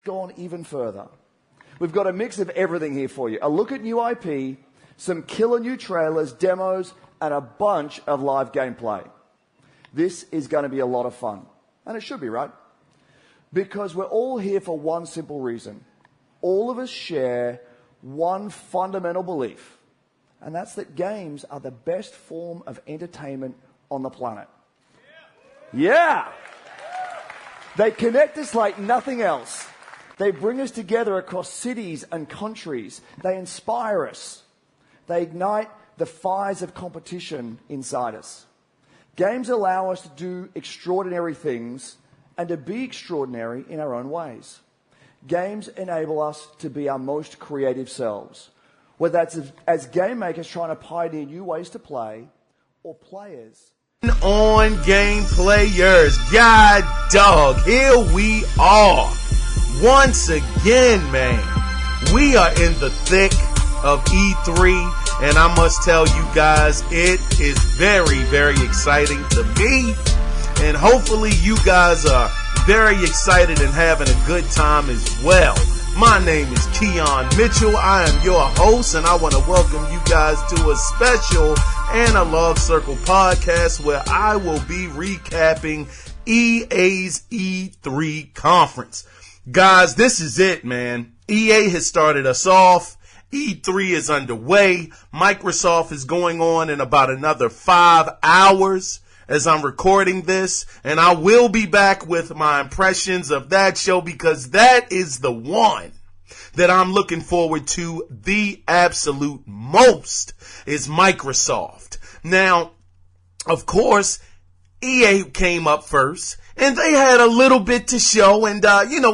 gone even further. We've got a mix of everything here for you. A look at new IP, some killer new trailers, demos, and a bunch of live gameplay. This is going to be a lot of fun. And it should be, right? Because we're all here for one simple reason. All of us share one fundamental belief, and that's that games are the best form of entertainment on the planet. Yeah! They connect us like nothing else. They bring us together across cities and countries. They inspire us. They ignite the fires of competition inside us. Games allow us to do extraordinary things and to be extraordinary in our own ways. Games enable us to be our most creative selves, whether that's as game makers trying to pioneer new ways to play, or players. On game players, God dog, here we are. Once again, man, we are in the thick of E3, and I must tell you guys, it is very, very exciting to me, and hopefully you guys are very excited and having a good time as well. My name is Kiaun Mitchell. I am your host, and I want to welcome you guys to a special Analog Circle podcast where I will be recapping EA's E3 conference. Guys, this is it, man. EA has started us off. E3 is underway. Microsoft is going on in about another 5 hours as I'm recording this, and I will be back with my impressions of that show because that is the one that I'm looking forward to the absolute most is Microsoft. Now, of course, EA came up first, and they had a little bit to show, and,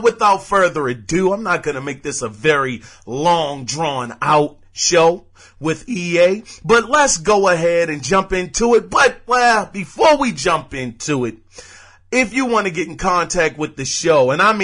without further ado, I'm not going to make this a very long, drawn-out show with EA, but let's go ahead and jump into it. But, before we jump into it, if you want to get in contact with the show, and I'm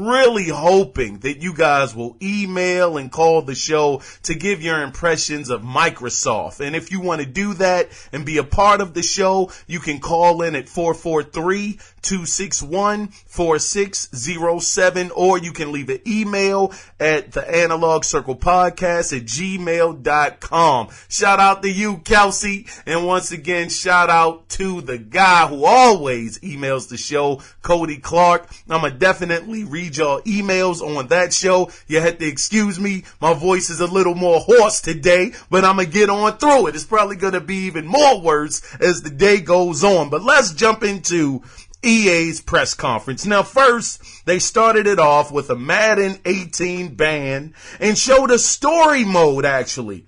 really hoping that you guys will email and call the show to give your impressions of Microsoft. And if you want to do that and be a part of the show, you can call in at 443-261-4607, or you can leave an email at the Analog Circle Podcast at gmail.com. Shout out to you, Kelsey. And once again, shout out to the guy who always emails the show, Cody Clark. I'm going to definitely read your emails on that show. You had to excuse me. My voice is a little more hoarse today, but I'm going to get on through it. It's probably going to be even more worse as the day goes on. But let's jump into EA's press conference. Now, first, they started it off with a Madden 18 ban and showed a story mode, actually,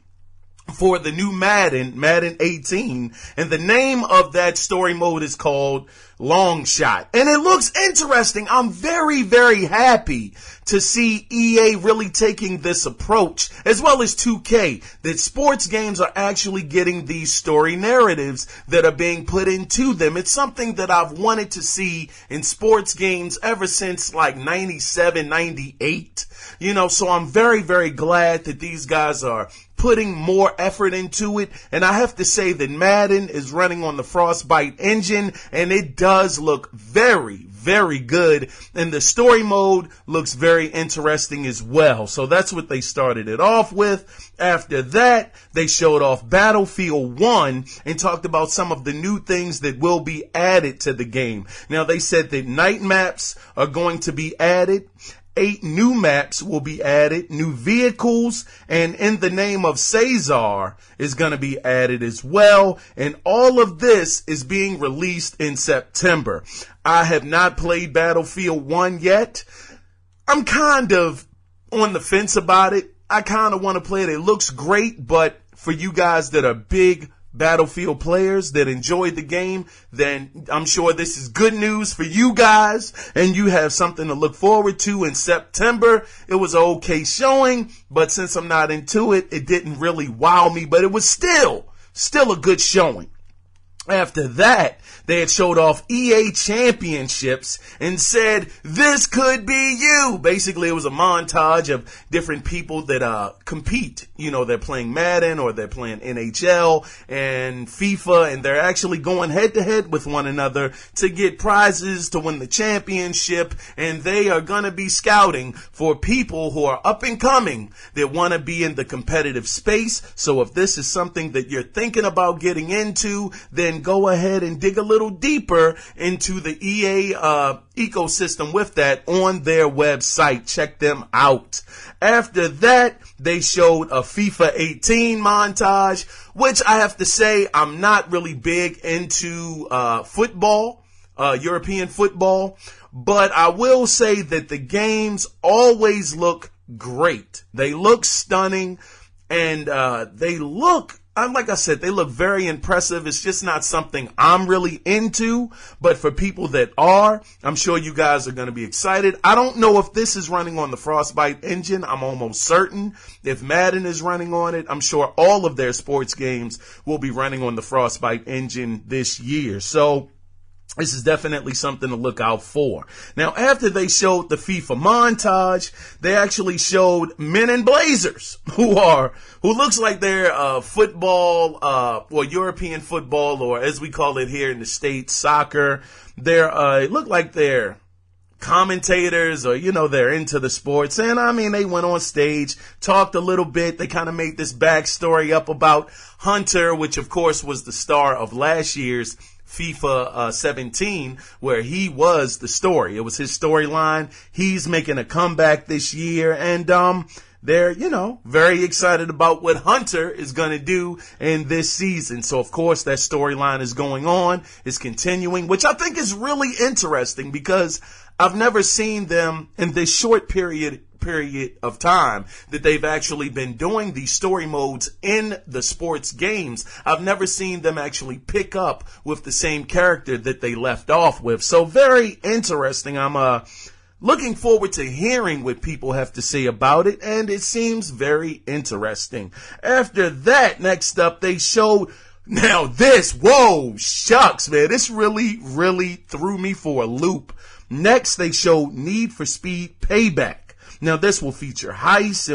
for the new Madden 18. And the name of that story mode is called Long Shot. And it looks interesting. I'm very, very happy to see EA really taking this approach, as well as 2K, that sports games are actually getting these story narratives that are being put into them. It's something that I've wanted to see in sports games ever since like 97, 98. So I'm very, very glad that these guys are putting more effort into it. And I have to say that Madden is running on the Frostbite engine, and it does look very, very good. And the story mode looks very interesting as well. So that's what they started it off with. After that, they showed off Battlefield 1 and talked about some of the new things that will be added to the game. Now, they said that night maps are going to be added. 8 new maps will be added, new vehicles, and In the Name of Caesar is going to be added as well. And all of this is being released in September. I have not played Battlefield 1 yet. I'm kind of on the fence about it. I kind of want to play it. It looks great, but for you guys that are big Battlefield players that enjoyed the game, then I'm sure this is good news for you guys, and you have something to look forward to in September. It was an okay showing, but since I'm not into it, it didn't really wow me, but it was still a good showing. After that, they had showed off EA championships and said, this could be you. Basically, it was a montage of different people that compete. You know, they're playing Madden or they're playing NHL and FIFA, and they're actually going head to head with one another to get prizes to win the championship. And they are going to be scouting for people who are up and coming that want to be in the competitive space. So if this is something that you're thinking about getting into, then go ahead and dig a little deeper into the EA ecosystem with that on their website. Check them out. After that, they showed a FIFA 18 montage, which I have to say I'm not really big into football, European football, but I will say that the games always look great. They look stunning, and they look, like I said, they look very impressive. It's just not something I'm really into, but for people that are, I'm sure you guys are going to be excited. I don't know if this is running on the Frostbite engine. I'm almost certain. If Madden is running on it, I'm sure all of their sports games will be running on the Frostbite engine this year. So this is definitely something to look out for. Now, after they showed the FIFA montage, they actually showed Men in Blazers, who looks like they're football, or European football, or as we call it here in the States, soccer. It look like they're commentators, or, you know, they're into the sports. And I mean, they went on stage, talked a little bit. They kind of made this backstory up about Hunter, which of course was the star of last year's FIFA 17, where he was the story. It was his storyline. He's making a comeback this year, and they're, you know, very excited about what Hunter is going to do in this season. So, of course, that storyline is going on, is continuing, which I think is really interesting because I've never seen them in this short period of time that they've actually been doing these story modes in the sports games. I've never seen them actually pick up with the same character that they left off with. So very interesting. I'm looking forward to hearing what people have to say about it, and it seems very interesting. After that, next up, they showed, now this, whoa, shucks, man, this really, really threw me for a loop. Next, they showed Need for Speed Payback. Now, this will feature heists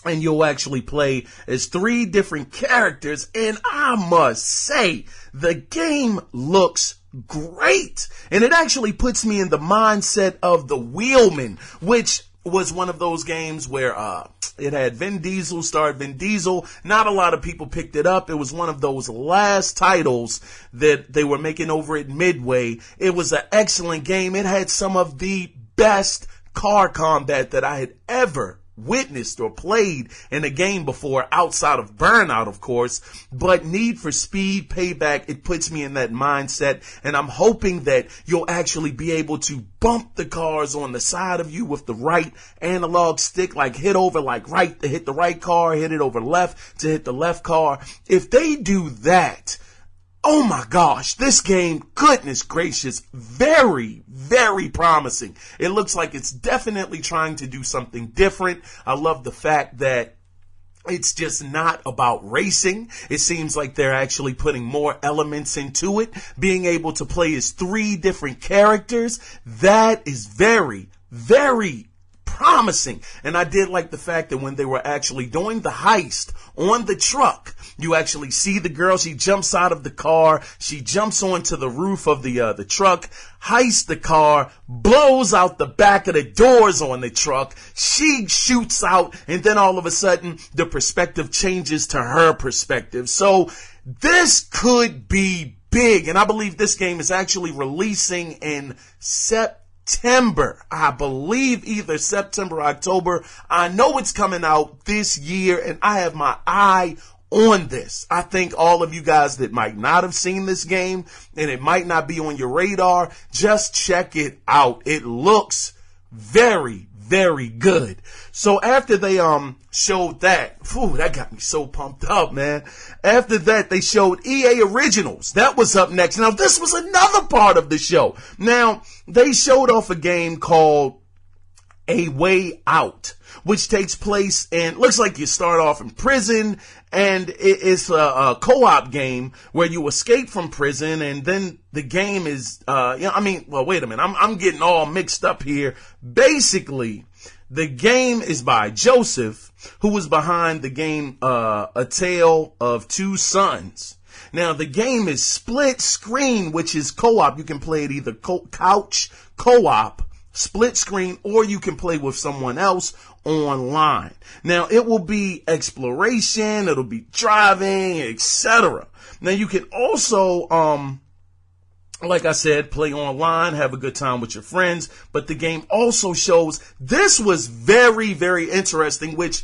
and you'll actually play as 3 different characters. And I must say, the game looks great. And it actually puts me in the mindset of The Wheelman, which was one of those games where it had starred Vin Diesel. Not a lot of people picked it up. It was one of those last titles that they were making over at Midway. It was an excellent game. It had some of the best car combat that I had ever witnessed or played in a game before, outside of Burnout, of course. But Need for Speed Payback, it puts me in that mindset, and I'm hoping that you'll actually be able to bump the cars on the side of you with the right analog stick, like hit over like right to hit the right car, hit it over left to hit the left car. If they do that, oh my gosh, this game, goodness gracious, very, very promising. It looks like it's definitely trying to do something different. I love the fact that it's just not about racing. It seems like they're actually putting more elements into it, being able to play as 3 different characters. That is very, very promising. And I did like the fact that when they were actually doing the heist on the truck, you actually see the girl, she jumps out of the car, she jumps onto the roof of the truck, heists the car, blows out the back of the doors on the truck, she shoots out, and then all of a sudden the perspective changes to her perspective. So this could be big, and I believe this game is actually releasing in September. I believe either September or October. I know it's coming out this year, and I have my eye on this. I think all of you guys that might not have seen this game and it might not be on your radar, just check it out. It looks very, very good. So after they showed that, that got me so pumped up, man. After that, they showed EA Originals. That was up next. Now, this was another part of the show. Now, they showed off a game called A Way Out, which takes place and looks like you start off in prison, and it's a co-op game where you escape from prison, and then the game is, wait a minute, I'm getting all mixed up here. Basically, the game is by Joseph, who was behind the game, A Tale of Two Sons. Now, the game is split screen, which is co-op. You can play it either couch co-op, split screen, or you can play with someone else online. Now, it will be exploration, it'll be driving, etc. Now, you can also, like I said, play online, have a good time with your friends, but the game also shows, this was very, very interesting, which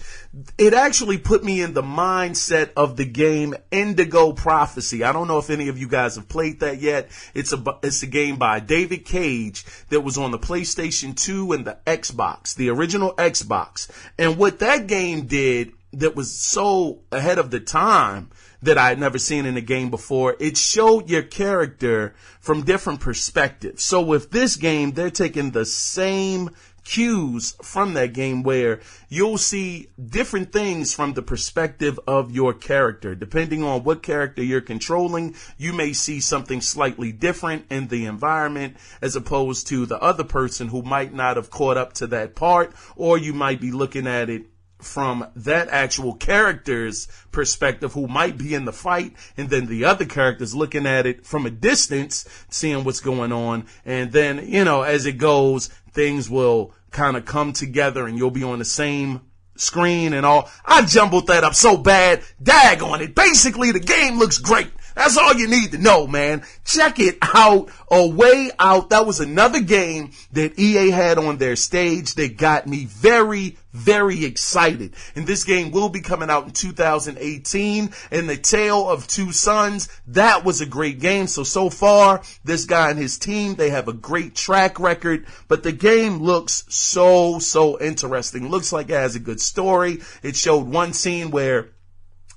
it actually put me in the mindset of the game Indigo Prophecy. I don't know if any of you guys have played that yet. It's a game by David Cage that was on the PlayStation 2 and the Xbox, the original Xbox. And what that game did that was so ahead of the time that I had never seen in a game before, it showed your character from different perspectives. So with this game, they're taking the same cues from that game where you'll see different things from the perspective of your character. Depending on what character you're controlling, you may see something slightly different in the environment as opposed to the other person who might not have caught up to that part, or you might be looking at it from that actual character's perspective who might be in the fight, and then the other character's looking at it from a distance, seeing what's going on. And then, as it goes, things will kind of come together and you'll be on the same screen and all. I jumbled that up so bad. Dag on it. Basically, the game looks great. That's all you need to know, man. Check it out. A Way Out. That was another game that EA had on their stage that got me very, very excited. And this game will be coming out in 2018. And The Tale of Two Sons, that was a great game. So far, this guy and his team, they have a great track record. But the game looks so interesting. Looks like it has a good story. It showed one scene where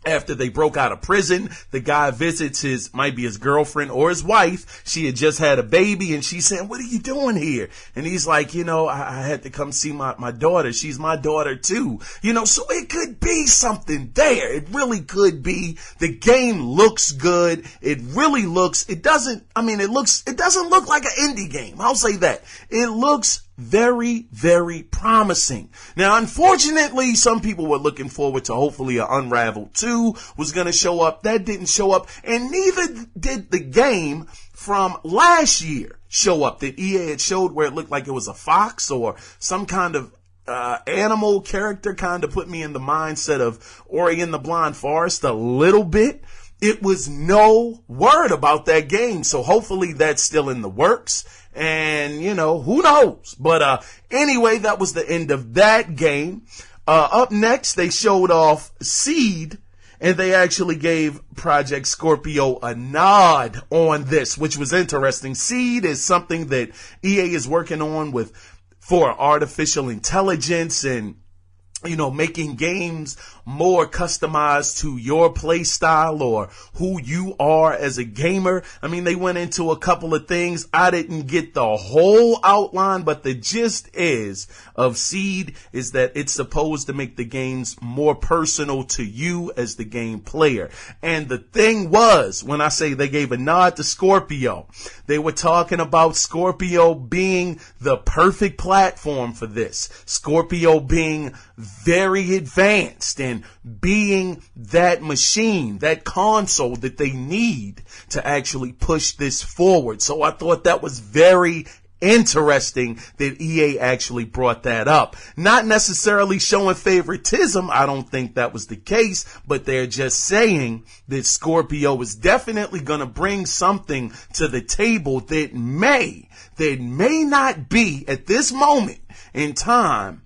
after they broke out of prison, the guy visits might be his girlfriend or his wife. She had just had a baby, and she's saying, "What are you doing here?" And he's like, I had to come see my daughter. She's my daughter too. So it could be something there. It really could be. The game looks good. It really looks, it doesn't look like an indie game. I'll say that. It looks very, very promising. Now, unfortunately, some people were looking forward to hopefully an Unravel 2 was going to show up. That didn't show up, and neither did the game from last year show up that EA had showed, where it looked like it was a fox or some kind of animal character. Kind of put me in the mindset of Ori and the Blind Forest a little bit. It was no word about that game, so hopefully that's still in the works. And, who knows? But anyway, that was the end of that game. Up next, they showed off Seed, and they actually gave Project Scorpio a nod on this, which was interesting. Seed is something that EA is working on for artificial intelligence and, making games more customized to your play style or who you are as a gamer. They went into a couple of things. I didn't get the whole outline, but the gist of Seed is that it's supposed to make the games more personal to you as the game player. And the thing was, when I say they gave a nod to Scorpio, they were talking about Scorpio being the perfect platform for this. Scorpio being very advanced and being that machine, that console that they need to actually push this forward. So I thought that was very interesting that EA actually brought that up. Not necessarily showing favoritism. I don't think that was the case, but they're just saying that Scorpio is definitely going to bring something to the table that may not be at this moment in time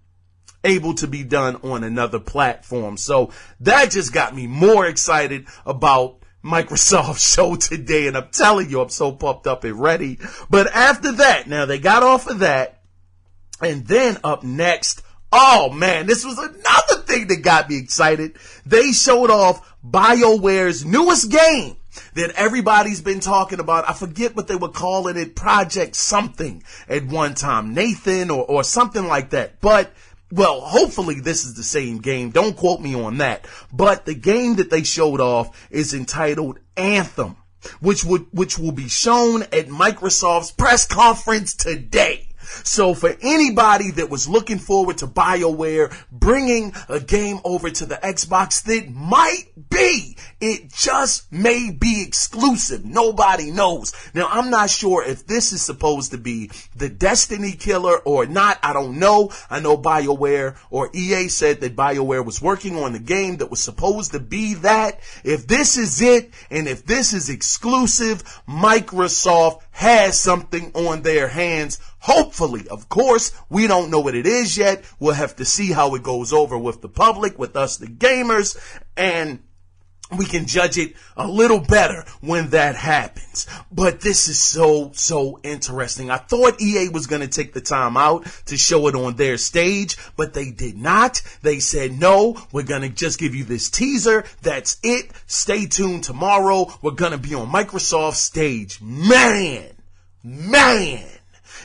able to be done on another platform. So that just got me more excited about Microsoft's show today, and I'm telling you, I'm so pumped up and ready. But after that, now they got off of that, and then up next, oh man, this was another thing that got me excited. They showed off BioWare's newest game, that everybody's been talking about. I forget what they were calling it, Project something at one time, Nathan or something like that. But, well, hopefully this is the same game. Don't quote me on that. But the game that they showed off is entitled Anthem, which will be shown at Microsoft's press conference today. So for anybody that was looking forward to BioWare bringing a game over to the Xbox that might be, it just may be exclusive. Nobody knows. Now, I'm not sure if this is supposed to be the Destiny killer or not. I don't know. I know BioWare or EA said that BioWare was working on the game that was supposed to be that. If this is it, and if this is exclusive, Microsoft has something on their hands. Hopefully, of course, we don't know what it is yet. We'll have to see how it goes over with the public, with us, the gamers, and we can judge it a little better when that happens. But this is so interesting. I thought EA was going to take the time out to show it on their stage, but they did not. They said, no, we're going to just give you this teaser. That's it. Stay tuned tomorrow. We're going to be on Microsoft's stage. Man.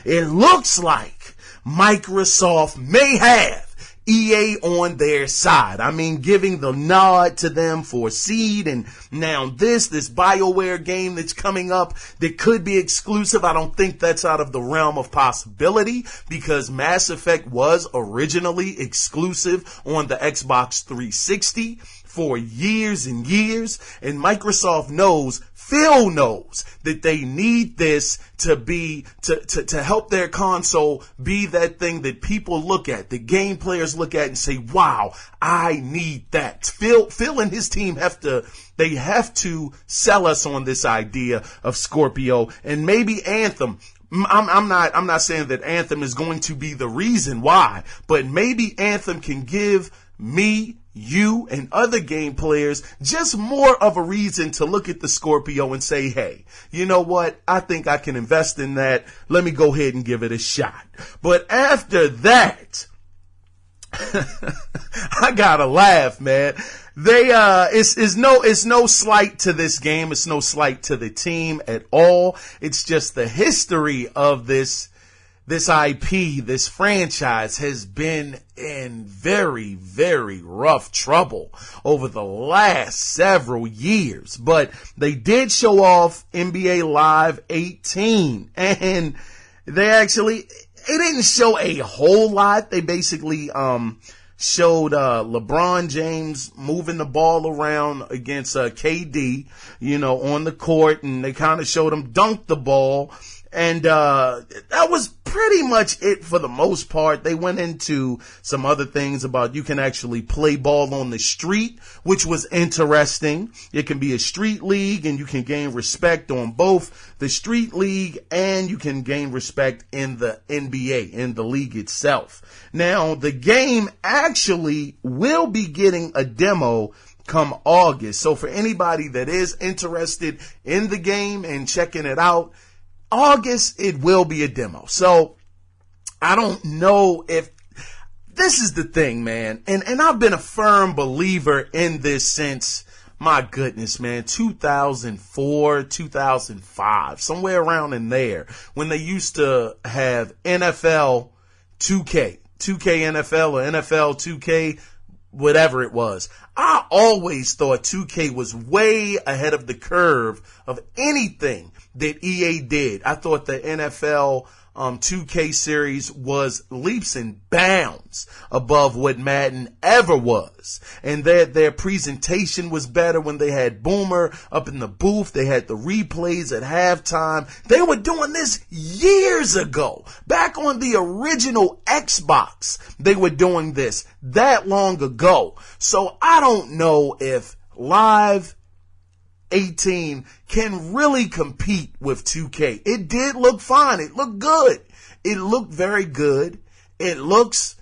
It looks like Microsoft may have EA on their side. I mean, giving the nod to them for Seed, and now this BioWare game that's coming up that could be exclusive. I don't think that's out of the realm of possibility, because Mass Effect was originally exclusive on the Xbox 360 for years and years, and Microsoft knows, Phil knows, that they need this to be, to help their console be that thing that people look at, the game players look at and say, wow, I need that. Phil and his team have to sell us on this idea of Scorpio, and maybe Anthem. I'm not saying that Anthem is going to be the reason why, but maybe Anthem can give me, you, and other game players just more of a reason to look at the Scorpio and say, hey, you know what? I think I can invest in that. Let me go ahead and give it a shot. But after that, I gotta laugh, man. It's no slight to this game. It's no slight to the team at all. It's just the history of this IP, this franchise has been in very, very rough trouble over the last several years. But they did show off NBA Live 18, and they didn't show a whole lot. They basically showed LeBron James moving the ball around against KD, on the court, and they kind of showed him dunk the ball. And that was pretty much it for the most part. They went into some other things about you can actually play ball on the street, which was interesting. It can be a street league, and you can gain respect on both the street league, and you can gain respect in the NBA, in the league itself. Now, the game actually will be getting a demo come August. So for anybody that is interested in the game and checking it out, August, it will be a demo. So I don't know if this is the thing, man. And I've been a firm believer in this since, my goodness, man, 2004, 2005, somewhere around in there, when they used to have NFL 2K NFL or NFL 2K, whatever it was. I always thought 2K was way ahead of the curve of anything that EA did. I thought the NFL 2K series was leaps and bounds above what Madden ever was. And their presentation was better when they had Boomer up in the booth. They had the replays at halftime. They were doing this years ago. Back on the original Xbox, they were doing this that long ago. So I don't know if Live 18 can really compete with 2K. It did look fine. It looked good. It looked very good. It looks,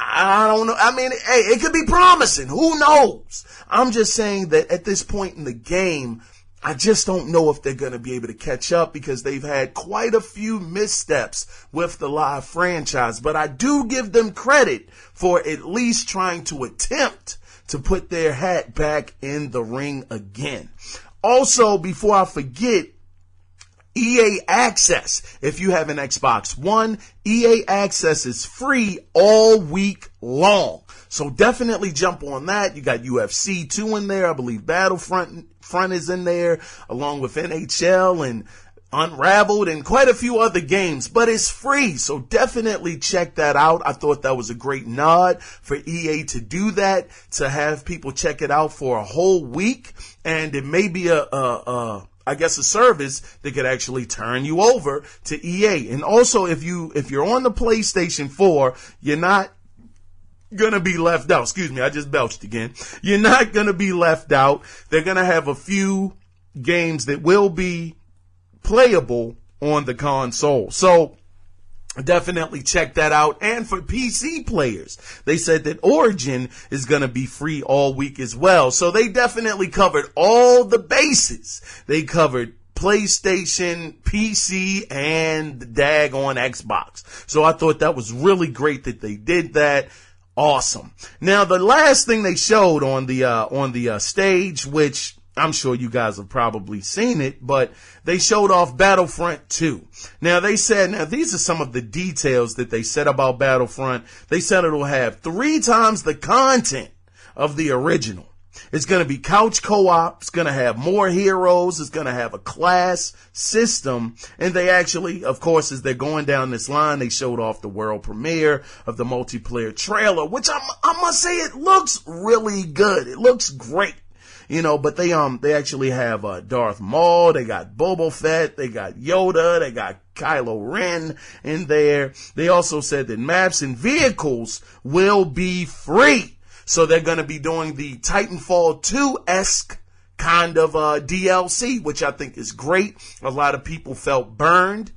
I don't know. I mean, hey, it could be promising. Who knows? I'm just saying that at this point in the game, I just don't know if they're going to be able to catch up, because they've had quite a few missteps with the Live franchise. But I do give them credit for at least trying to attempt to put their hat back in the ring again. Also, before I forget, EA Access. If you have an Xbox One, EA Access is free all week long. So definitely jump on that. You got UFC 2 in there. I believe Battlefront is in there, along with NHL and Unraveled and quite a few other games, but it's free. So definitely check that out. I thought that was a great nod for EA to do that, to have people check it out for a whole week. And it may be I guess a service that could actually turn you over to EA. And also, if you're on the PlayStation 4, you're not gonna be left out. Excuse me, I just belched again. You're not gonna be left out. They're gonna have a few games that will be playable on the console. So definitely check that out. And for PC players, they said that Origin is going to be free all week as well. So they definitely covered all the bases. They covered PlayStation, PC, and the daggone Xbox. So I thought that was really great that they did that. Awesome. Now, the last thing they showed on the stage, which I'm sure you guys have probably seen it, but they showed off Battlefront 2. Now these are some of the details that they said about Battlefront. They said it'll have 3 times the content of the original. It's going to be couch co-op. It's going to have more heroes. It's going to have a class system. And they actually, of course, as they're going down this line, they showed off the world premiere of the multiplayer trailer, which I must say it looks really good. It looks great. You know, but they actually have Darth Maul, they got Boba Fett, they got Yoda, they got Kylo Ren in there. They also said that maps and vehicles will be free. So they're going to be doing the Titanfall 2-esque kind of DLC, which I think is great. A lot of people felt burned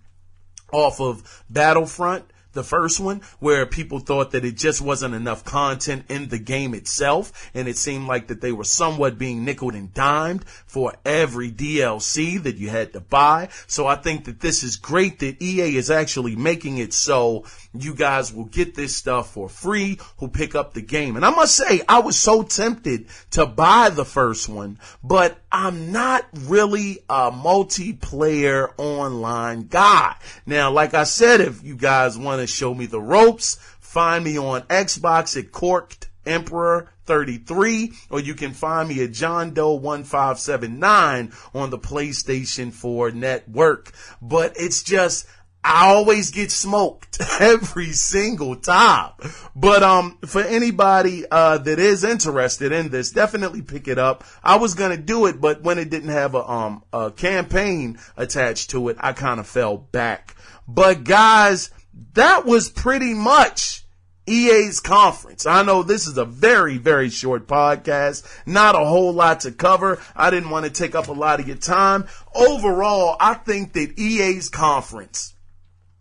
off of Battlefront, the first one, where people thought that it just wasn't enough content in the game itself, and it seemed like that they were somewhat being nickeled and dimed for every DLC that you had to buy. So I think that this is great that EA is actually making it so you guys will get this stuff for free who pick up the game. And I must say, I was so tempted to buy the first one, but I'm not really a multiplayer online guy. Now, like I said, if you guys want to show me the ropes, find me on Xbox at Corked Emperor 33, or you can find me at John Doe 1579 on the PlayStation 4 network. But it's just, I always get smoked every single time. But for anybody that is interested in this, definitely pick it up. I was gonna do it, but when it didn't have a campaign attached to it, I kind of fell back. But guys, that was pretty much EA's conference. I know this is a very, very short podcast. Not a whole lot to cover. I didn't want to take up a lot of your time. Overall, I think that EA's conference,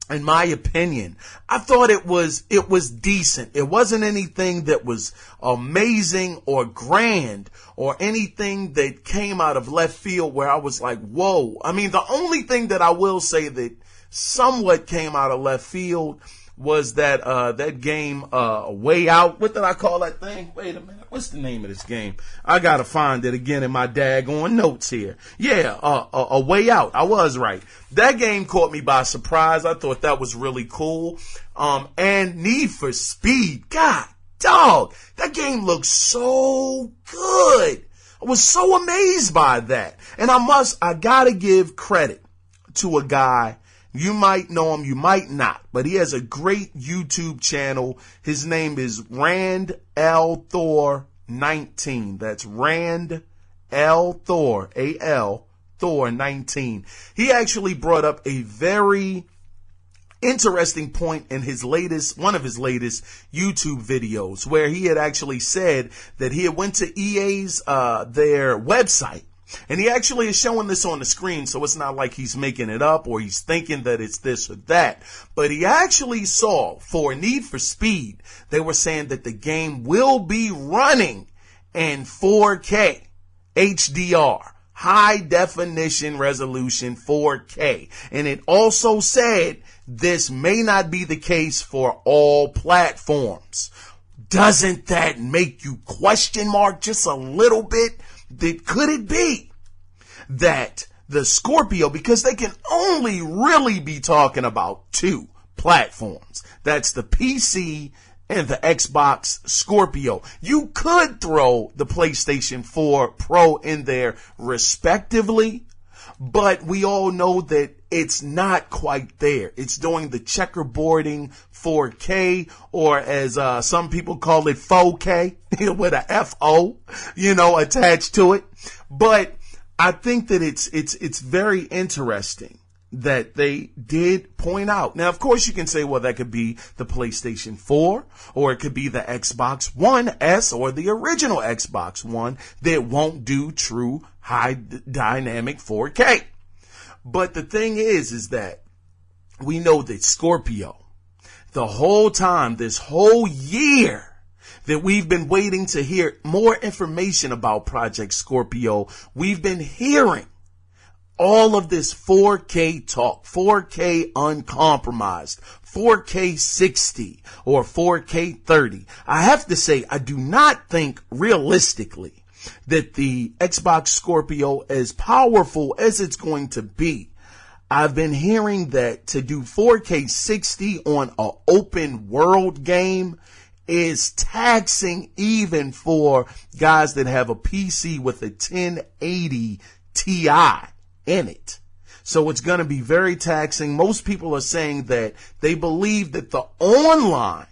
in my opinion, I thought it was decent. It wasn't anything that was amazing or grand or anything that came out of left field where I was like, whoa. I mean, the only thing that I will say that somewhat came out of left field was that game, Way Out. What did I call that thing? Wait a minute. What's the name of this game? I gotta find it again in my daggone notes here. Yeah, A Way Out. I was right. That game caught me by surprise. I thought that was really cool. And Need for Speed. God, dog. That game looks so good. I was so amazed by that. And I gotta give credit to a guy. You might know him, you might not, but he has a great YouTube channel. His name is Rand L. Thor 19. That's Rand L. Thor, A-L, Thor 19. He actually brought up a very interesting point in one of his latest YouTube videos, where he had actually said that he had went to EA's, their website. And he actually is showing this on the screen, so it's not like he's making it up or he's thinking that it's this or that. But he actually saw, for Need for Speed, they were saying that the game will be running in 4K, HDR, high definition resolution 4K. And it also said this may not be the case for all platforms. Doesn't that make you question mark just a little bit? Could it be that the Scorpio, because they can only really be talking about two platforms. That's the PC and the Xbox Scorpio. You could throw the PlayStation 4 Pro in there respectively, but we all know that it's not quite there. It's doing the checkerboarding 4K, or as some people call it 4K with a FO, attached to it. But I think that it's very interesting that they did point out. Now, of course, you can say, well, that could be the PlayStation 4, or it could be the Xbox One S, or the original Xbox One that won't do true high dynamic 4K. But the thing is that we know that Scorpio, the whole time, this whole year that we've been waiting to hear more information about Project Scorpio, we've been hearing all of this 4K talk, 4K uncompromised, 4K 60 or 4K 30. I have to say, I do not think realistically that the Xbox Scorpio, as powerful as it's going to be, I've been hearing that to do 4K 60 on an open world game is taxing even for guys that have a PC with a 1080 Ti in it. So it's going to be very taxing. Most people are saying that they believe that the online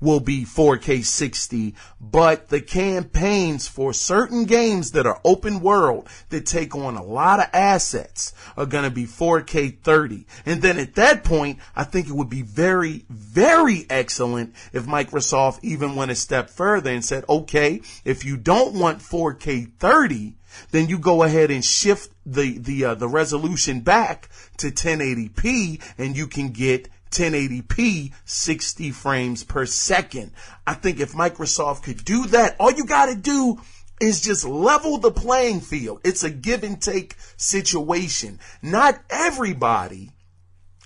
will be 4K 60, but the campaigns for certain games that are open world that take on a lot of assets are going to be 4K 30. And then at that point, I think it would be very, very excellent if Microsoft even went a step further and said, okay, if you don't want 4K 30, then you go ahead and shift the resolution back to 1080p, and you can get 1080p 60 frames per second. I think if Microsoft could do that, all you got to do is just level the playing field. It's a give and take situation. Not everybody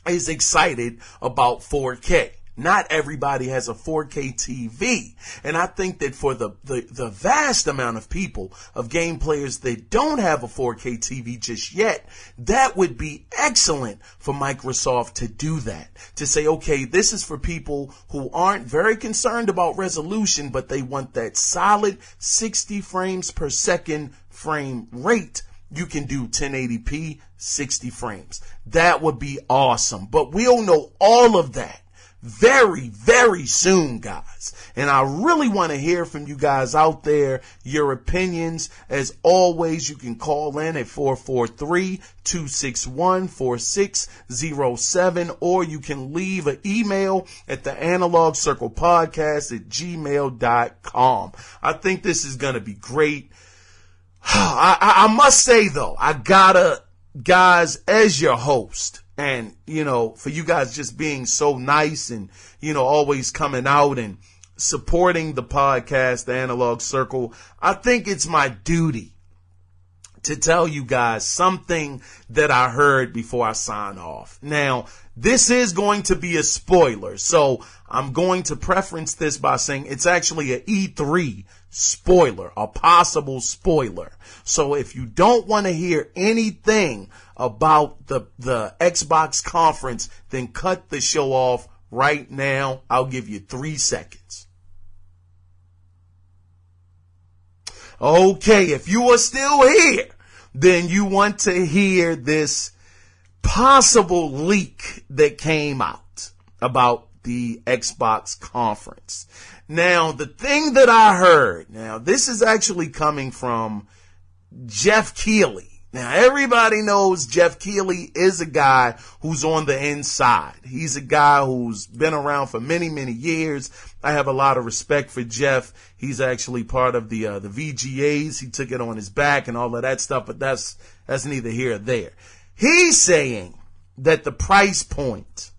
is excited about 4K. Not everybody has a 4K TV. And I think that for the vast amount of people, of game players that don't have a 4K TV just yet, that would be excellent for Microsoft to do that. To say, okay, this is for people who aren't very concerned about resolution, but they want that solid 60 frames per second frame rate. You can do 1080p, 60 frames. That would be awesome. But we'll know all of that very, very soon, guys. And I really want to hear from you guys out there, your opinions. As always, you can call in at 443-261-4607, or you can leave an email at the analogcirclepodcast@gmail.com. I think this is going to be great. I must say, though, I gotta, guys, as your host, and, for you guys just being so nice and, always coming out and supporting the podcast, The Analog Circle, I think it's my duty to tell you guys something that I heard before I sign off. Now, this is going to be a spoiler, so I'm going to preference this by saying it's actually an E3 spoiler, a possible spoiler. So if you don't want to hear anything about the Xbox conference, then cut the show off right now. I'll give you 3 seconds. Okay, if you are still here, then you want to hear this possible leak that came out about the Xbox conference. Now, the thing that I heard, now this is actually coming from Jeff Keighley. Now, everybody knows Jeff Keighley is a guy who's on the inside. He's a guy who's been around for many, many years. I have a lot of respect for Jeff. He's actually part of the VGAs. He took it on his back and all of that stuff, but that's neither here or there. He's saying that the price point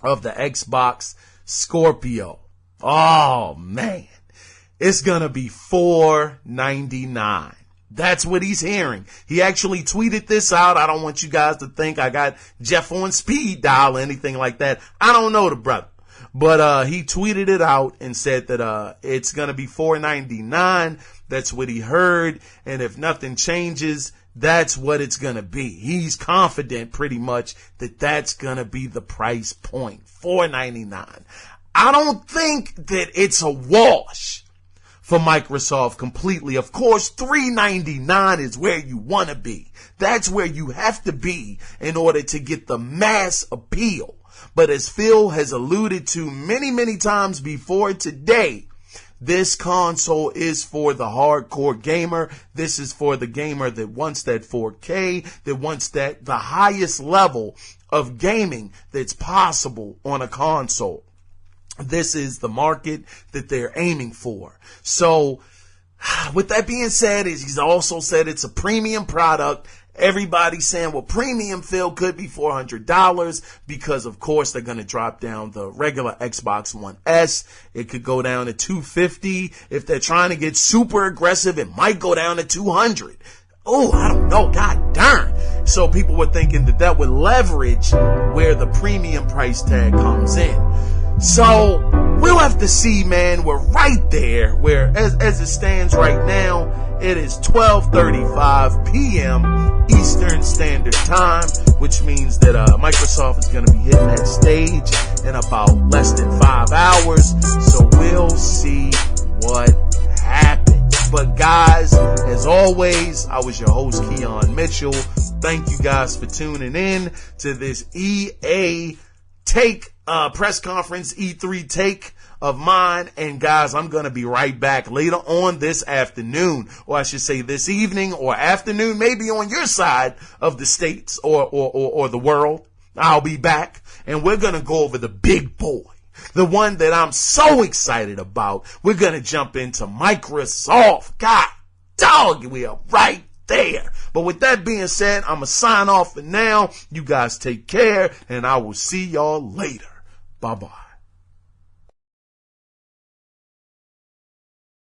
of the Xbox Scorpio, oh man, it's gonna be $499. That's what he's hearing. He actually tweeted this out. I don't want you guys to think I got Jeff on speed dial or anything like that. I don't know the brother. But he tweeted it out and said that it's going to be $499. That's what he heard. And if nothing changes, that's what it's going to be. He's confident pretty much that that's going to be the price point, $4.99. I don't think that it's a wash for Microsoft completely. Of course, $3.99 is where you want to be. That's where you have to be in order to get the mass appeal. But as Phil has alluded to many, many times before today, this console is for the hardcore gamer. This is for the gamer that wants that 4K, that wants the highest level of gaming that's possible on a console. This is the market that they're aiming for. So, with that being said, he's also said it's a premium product. Everybody's saying, well, premium, Phil, could be $400 because, of course, they're going to drop down the regular Xbox One S. It could go down to $250. If they're trying to get super aggressive, it might go down to $200. Oh, I don't know. God darn. So people were thinking that would leverage where the premium price tag comes in. So we'll have to see, man. We're right there where, as it stands right now, it is 12:35 p.m. Eastern Standard Time, which means that Microsoft is going to be hitting that stage in about less than 5 hours. So we'll see what happens. But guys, as always, I was your host, Kiaun Mitchell. Thank you guys for tuning in to this EA Take press conference, E3 take of mine. And guys, I'm going to be right back later on this afternoon, or I should say this evening or afternoon, maybe on your side of the states or the world. I'll be back and we're going to go over the big boy, the one that I'm so excited about. We're going to jump into Microsoft. God dog, we are right there. But with that being said, I'm going to sign off for now. You guys take care and I will see y'all later. Bye-bye.